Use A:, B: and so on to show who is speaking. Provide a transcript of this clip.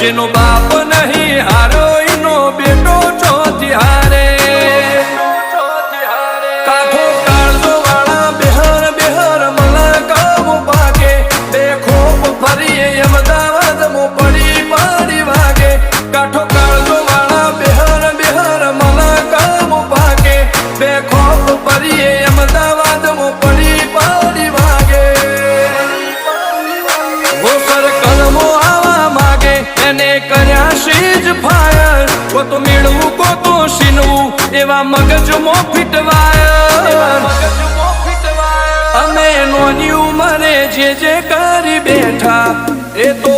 A: જેનો બાપ નહીં હારો એનો બેટો ચોથી હારે કાઠો કાળજો વાળા બેહર બેહર મલકામો પાકે બે ખોપ ફરીએ અમદાવાદ મો પડી પડી વાગે કાઠો કાળજો વાળા બેહર બેહર મલકામો પાકે બે ખોપ ફરીએ અમદાવાદ મો પડી પડી વાગે ગોસર કલમો આવા માગે એને કર્યા શીજ ફાયર કો તો મેળવું કો તો શીનવું એવા મગજમાં ફીટવાયર અમે નોની ઉંમરે જે કરી બેઠા એ તો